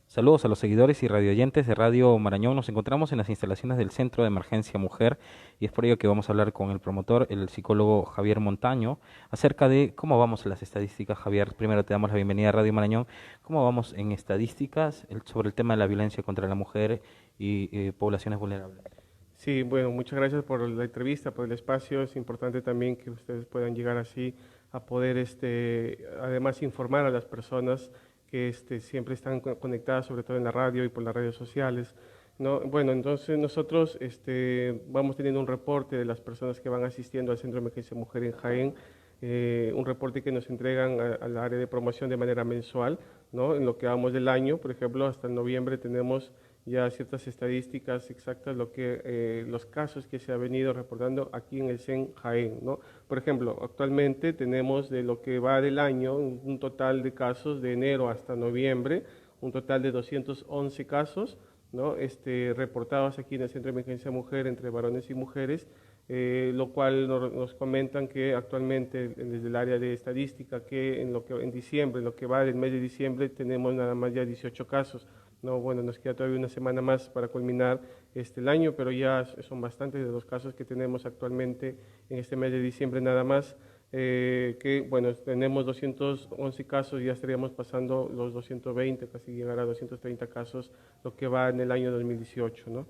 Saludos a los seguidores y radioyentes de Radio Marañón. Nos encontramos en las instalaciones del Centro de Emergencia Mujer y es por ello que vamos a hablar con el promotor, el psicólogo Javier Montaño, acerca de cómo vamos en las estadísticas. Javier, primero te damos la bienvenida a Radio Marañón. ¿Cómo vamos en estadísticas sobre el tema de la violencia contra la mujer y poblaciones vulnerables? Sí, bueno, muchas gracias por la entrevista, por el espacio. Es importante también que ustedes puedan llegar así a poder, además, informar a las personas que siempre están conectadas, sobre todo en la radio y por las redes sociales, ¿no? Bueno, entonces nosotros vamos teniendo un reporte de las personas que van asistiendo al Centro de Emergencia Mujer en Jaén, un reporte que nos entregan al área de promoción de manera mensual, ¿no? En lo que vamos del año, por ejemplo, hasta el noviembre tenemos ya ciertas estadísticas exactas, los casos que se ha venido reportando aquí en el CEN Jaén, ¿no? Por ejemplo, actualmente tenemos de lo que va del año un total de casos de enero hasta noviembre, un total de 211 casos, ¿no? Reportados aquí en el Centro de Emergencia Mujer entre varones y mujeres, lo cual nos comentan que actualmente desde el área de estadística que en diciembre, en lo que va del mes de diciembre, tenemos nada más ya 18 casos. No, bueno, nos queda todavía una semana más para culminar el año, pero ya son bastantes de los casos que tenemos actualmente en este mes de diciembre nada más, que bueno, tenemos 211 casos, ya estaríamos pasando los 220, casi llegar a 230 casos, lo que va en el año 2018, ¿no?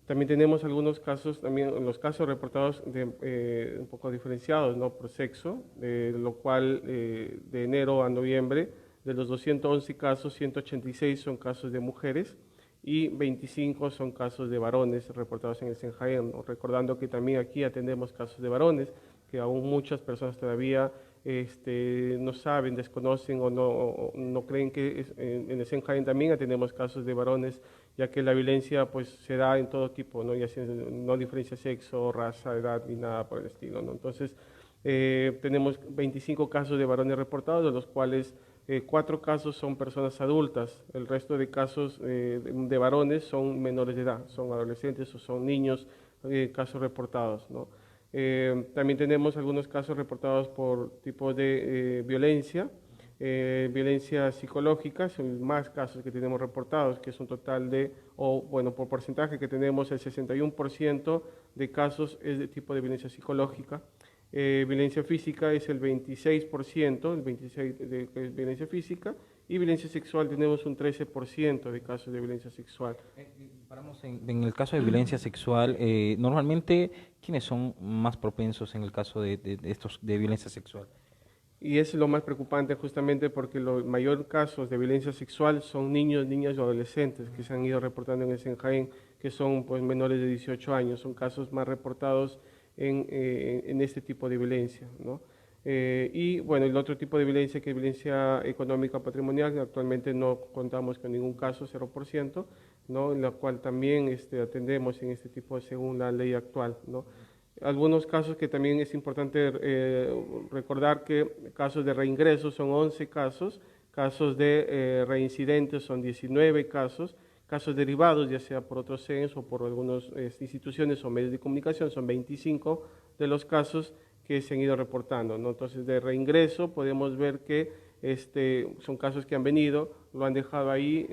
También tenemos algunos casos, también los casos reportados un poco diferenciados, ¿no? Por sexo, lo cual de enero a noviembre, de los 211 casos, 186 son casos de mujeres y 25 son casos de varones reportados en el Senjaén, ¿no? Recordando que también aquí atendemos casos de varones, que aún muchas personas todavía no saben, desconocen o no creen que en el Senjaén también atendemos casos de varones, ya que la violencia pues se da en todo tipo, ¿no? Ya no diferencia sexo, raza, edad ni nada por el estilo, ¿no? Entonces, tenemos 25 casos de varones reportados, de los cuales 4 casos son personas adultas, el resto de casos de varones son menores de edad, son adolescentes o son niños, casos reportados, ¿no? También tenemos algunos casos reportados por tipos de violencia, violencia psicológica, son más casos que tenemos reportados, que es un total de, o bueno, por porcentaje que tenemos el 61% de casos es de tipo de violencia psicológica. Violencia física es el 26%, el 26% de violencia física, y violencia sexual tenemos un 13% de casos de violencia sexual. Paramos en el caso de violencia sexual. Normalmente, ¿quiénes son más propensos en el caso de estos de violencia sexual? Y es lo más preocupante justamente porque los mayores casos de violencia sexual son niños, niñas y adolescentes que se han ido reportando en el Senjaén, que son pues menores de 18 años, son casos más reportados en este tipo de violencia, ¿no? Y bueno, el otro tipo de violencia que es violencia económica patrimonial, actualmente no contamos con ningún caso, 0%, ¿no? En la cual también atendemos en este tipo según la ley actual, ¿no? Algunos casos que también es importante recordar que casos de reingreso son 11 casos, casos de reincidentes son 19 casos, casos derivados ya sea por otros CENS o por algunas instituciones o medios de comunicación son 25 de los casos que se han ido reportando, ¿no? Entonces de reingreso podemos ver que son casos que han venido, lo han dejado ahí,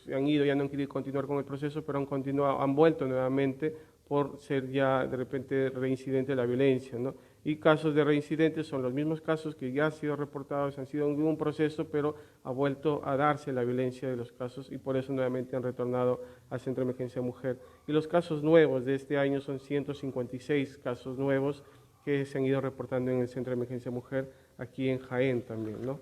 se han ido, ya no han querido continuar con el proceso, pero han continuado, han vuelto nuevamente por ser ya de repente reincidente de la violencia, ¿no? Y casos de reincidentes son los mismos casos que ya han sido reportados, han sido en un proceso, pero ha vuelto a darse la violencia de los casos y por eso nuevamente han retornado al Centro de Emergencia Mujer. Y los casos nuevos de este año son 156 casos nuevos que se han ido reportando en el Centro de Emergencia Mujer aquí en Jaén también, ¿no?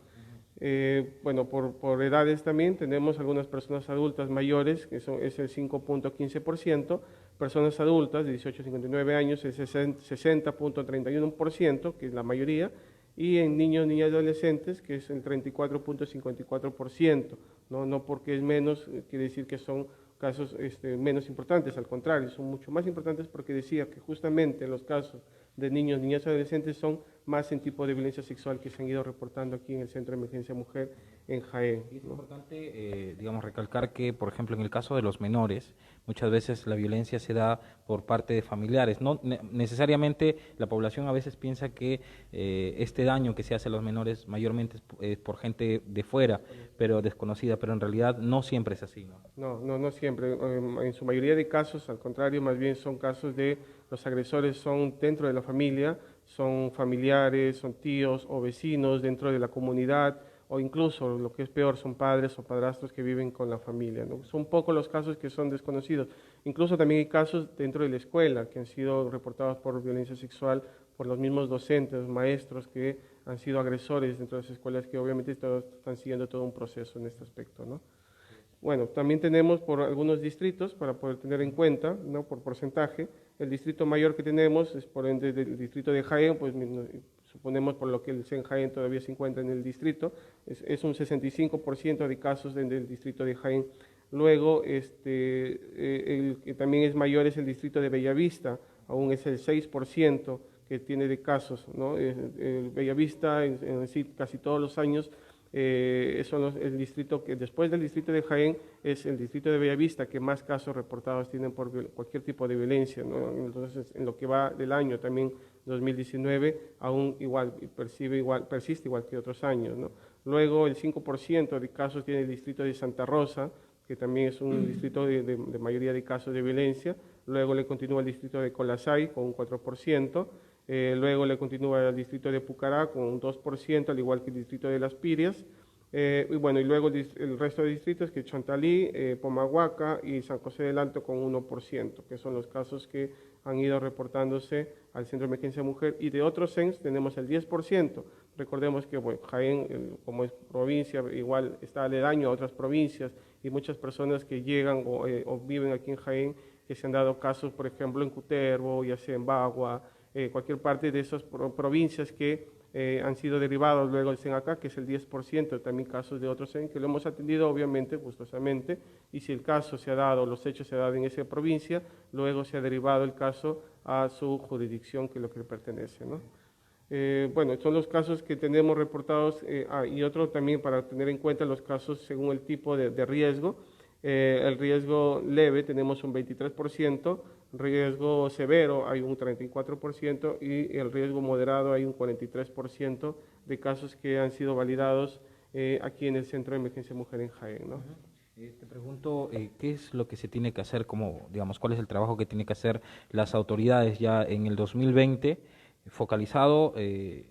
Bueno, por edades también tenemos algunas personas adultas mayores, que es el 5.15%, personas adultas de 18 a 59 años el 60.31%, que es la mayoría, y en niños, niñas y adolescentes, que es el 34.54%, ¿no? No porque es menos, quiere decir que son casos menos importantes, al contrario, son mucho más importantes porque decía que justamente los casos de niños, niñas y adolescentes son más en tipo de violencia sexual que se han ido reportando aquí en el Centro de Emergencia Mujer en Jaén. Y es importante, digamos, recalcar que, por ejemplo, en el caso de los menores, muchas veces la violencia se da por parte de familiares. No necesariamente la población a veces piensa que este daño que se hace a los menores mayormente es por gente de fuera, pero desconocida, pero en realidad no siempre es así, ¿no? No siempre. En su mayoría de casos, al contrario, más bien son casos de los agresores son dentro de la familia, son familiares, son tíos o vecinos dentro de la comunidad, o incluso, lo que es peor, son padres o padrastros que viven con la familia, ¿no? Son pocos los casos que son desconocidos. Incluso también hay casos dentro de la escuela que han sido reportados por violencia sexual por los mismos docentes, maestros que han sido agresores dentro de las escuelas, que obviamente todos están siguiendo todo un proceso en este aspecto, ¿no? Bueno, también tenemos por algunos distritos para poder tener en cuenta, ¿no? Por porcentaje. El distrito mayor que tenemos es por ende del distrito de Jaén, pues suponemos por lo que el CEN Jaén todavía se encuentra en el distrito, es un 65% de casos en el distrito de Jaén. Luego, el que también es mayor es el distrito de Bellavista, aún es el 6% que tiene de casos, ¿no? El Bellavista en sí casi todos los años el distrito que después del distrito de Jaén es el distrito de Bellavista que más casos reportados tienen por cualquier tipo de violencia, ¿no? Entonces, en lo que va del año también 2019 aún persiste igual que otros años, ¿no? Luego el 5% de casos tiene el distrito de Santa Rosa, que también es un distrito de mayoría de casos de violencia. Luego le continúa el distrito de Colasay con un 4%. Luego le continúa el distrito de Pucará con un 2%, al igual que el distrito de Las Pirias. Y bueno, y luego el resto de distritos, que Chontalí, Pomahuaca y San José del Alto con 1%, que son los casos que han ido reportándose al Centro de Emergencia Mujer. Y de otros CENS tenemos el 10%. Recordemos que bueno, Jaén, como es provincia, igual está aledaño a otras provincias y muchas personas que llegan o viven aquí en Jaén, que se han dado casos, por ejemplo, en Cutervo, ya sea en Bagua, cualquier parte de esas provincias que han sido derivados luego del CEN acá, que es el 10%, también casos de otros CEN, que lo hemos atendido obviamente, gustosamente, y si el caso se ha dado, los hechos se han dado en esa provincia, luego se ha derivado el caso a su jurisdicción, que es lo que le pertenece, ¿no? Bueno, son los casos que tenemos reportados, y otro también para tener en cuenta los casos según el tipo de riesgo. El riesgo leve tenemos un 23%, riesgo severo hay un 34% y el riesgo moderado hay un 43% de casos que han sido validados aquí en el Centro de Emergencia Mujer en Jaén, ¿no? Te pregunto, ¿qué es lo que se tiene que hacer, como, digamos, cuál es el trabajo que tiene que hacer las autoridades ya en el 2020, focalizado,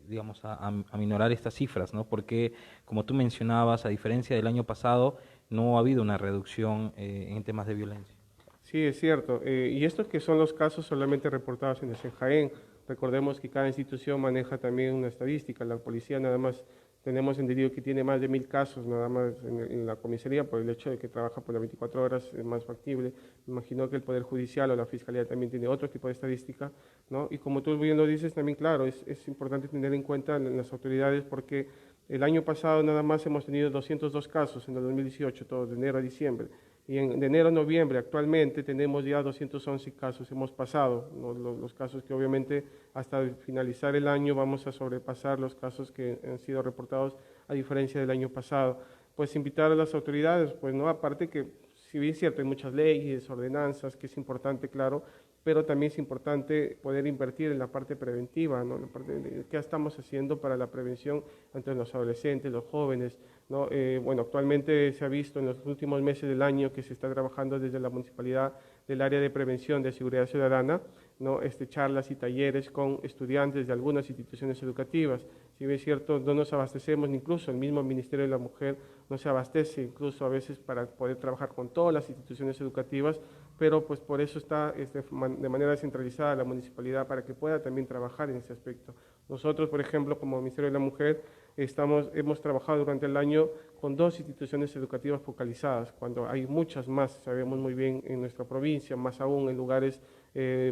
digamos, a minorar estas cifras, ¿no? Porque, como tú mencionabas, a diferencia del año pasado, no ha habido una reducción en temas de violencia. Sí, es cierto. Y estos que son los casos solamente reportados en el CEN Jaén. Recordemos que cada institución maneja también una estadística. La policía nada más tenemos entendido que tiene más de 1000 casos nada más en la comisaría por el hecho de que trabaja por las 24 horas, es más factible. Me imagino que el Poder Judicial o la Fiscalía también tiene otro tipo de estadística, ¿no? Y como tú bien lo dices, también claro, es importante tener en cuenta en las autoridades porque el año pasado nada más hemos tenido 202 casos en el 2018, todo de enero a diciembre. Y de enero a noviembre actualmente tenemos ya 211 casos, hemos pasado, ¿no? Los casos que obviamente hasta finalizar el año vamos a sobrepasar los casos que han sido reportados a diferencia del año pasado. Pues invitar a las autoridades, pues no, aparte que si bien es cierto hay muchas leyes, ordenanzas, que es importante, claro, pero también es importante poder invertir en la parte preventiva, ¿no? La parte de qué estamos haciendo para la prevención entre los adolescentes, los jóvenes, ¿no? Bueno, actualmente se ha visto en los últimos meses del año que se está trabajando desde la municipalidad del área de prevención de seguridad ciudadana, ¿no? Charlas y talleres con estudiantes de algunas instituciones educativas. Si bien es cierto, no nos abastecemos, incluso el mismo Ministerio de la Mujer no se abastece, incluso a veces para poder trabajar con todas las instituciones educativas, pero pues por eso está de manera descentralizada la municipalidad para que pueda también trabajar en ese aspecto. Nosotros, por ejemplo, como Ministerio de la Mujer, hemos trabajado durante el año con 2 instituciones educativas focalizadas, cuando hay muchas más, sabemos muy bien, en nuestra provincia, más aún en lugares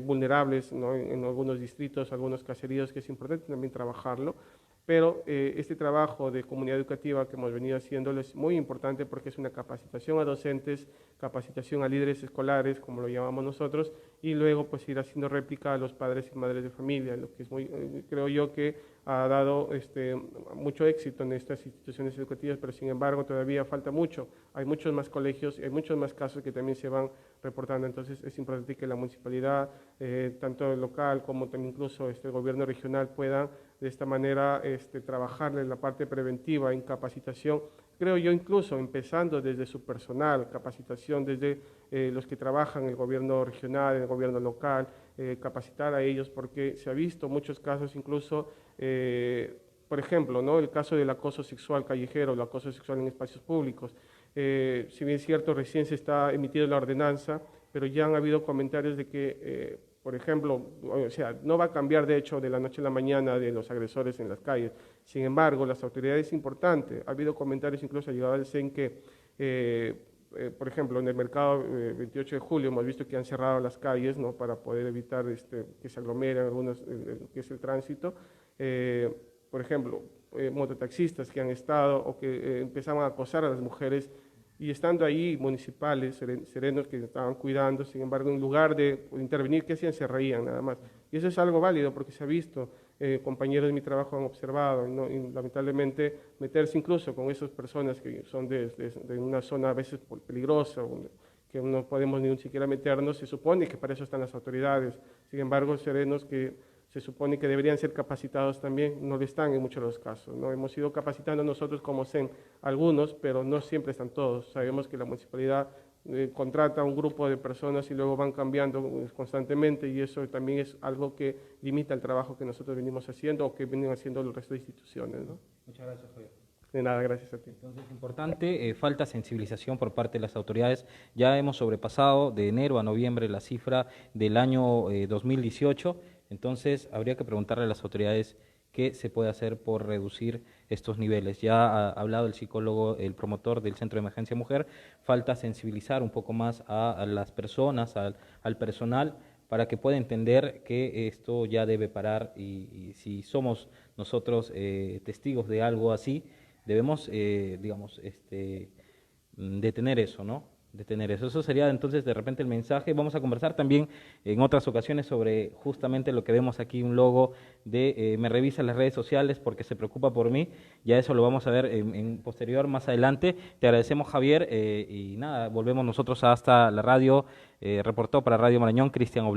vulnerables, ¿no? En algunos distritos, algunos caseríos, que es importante también trabajarlo. Pero este trabajo de comunidad educativa que hemos venido haciendo es muy importante porque es una capacitación a docentes, capacitación a líderes escolares, como lo llamamos nosotros, y luego pues ir haciendo réplica a los padres y madres de familia, lo que es muy, creo yo que ha dado mucho éxito en estas instituciones educativas, pero sin embargo todavía falta mucho. Hay muchos más colegios, hay muchos más casos que también se van reportando, entonces es importante que la municipalidad, tanto el local como también incluso el gobierno regional puedan de esta manera trabajar en la parte preventiva, en capacitación, creo yo incluso empezando desde su personal, capacitación desde los que trabajan en el gobierno regional, en el gobierno local, capacitar a ellos porque se ha visto muchos casos incluso, por ejemplo, ¿no? El caso del acoso sexual callejero, el acoso sexual en espacios públicos. Si bien es cierto, recién se está emitiendo la ordenanza, pero ya han habido comentarios de que por ejemplo, o sea, no va a cambiar de hecho de la noche a la mañana de los agresores en las calles. Sin embargo, las autoridades importantes, ha habido comentarios, incluso ha llegado al CEN que, por ejemplo, en el mercado 28 de julio hemos visto que han cerrado las calles, ¿no? Para poder evitar que se aglomeren algunos, que es el tránsito. Por ejemplo, mototaxistas que han estado o que empezaban a acosar a las mujeres y estando ahí municipales, serenos que estaban cuidando, sin embargo, en lugar de intervenir, ¿qué hacían? Se reían nada más. Y eso es algo válido porque se ha visto, compañeros de mi trabajo han observado, ¿no? Y lamentablemente meterse incluso con esas personas que son de una zona a veces peligrosa, que no podemos ni siquiera meternos, se supone que para eso están las autoridades. Sin embargo, serenos que se supone que deberían ser capacitados también, no lo están en muchos de los casos, ¿no? Hemos ido capacitando nosotros como CEN algunos, pero no siempre están todos. Sabemos que la municipalidad contrata a un grupo de personas y luego van cambiando constantemente y eso también es algo que limita el trabajo que nosotros venimos haciendo o que vienen haciendo el resto de instituciones, ¿no? Muchas gracias, Javier. De nada, gracias a ti. Entonces, importante, falta sensibilización por parte de las autoridades. Ya hemos sobrepasado de enero a noviembre la cifra del año 2018, entonces habría que preguntarle a las autoridades qué se puede hacer por reducir estos niveles. Ya ha hablado el psicólogo, el promotor del Centro de Emergencia Mujer, falta sensibilizar un poco más a las personas, al personal, para que pueda entender que esto ya debe parar y si somos nosotros testigos de algo así, debemos, digamos, detener eso, ¿no? Detener eso. Eso sería entonces de repente el mensaje. Vamos a conversar también en otras ocasiones sobre justamente lo que vemos aquí, un logo de me revisa las redes sociales porque se preocupa por mí. Ya eso lo vamos a ver en posterior, más adelante. Te agradecemos, Javier, y nada, volvemos nosotros hasta la radio. Reportó para Radio Marañón, Cristian Oblak.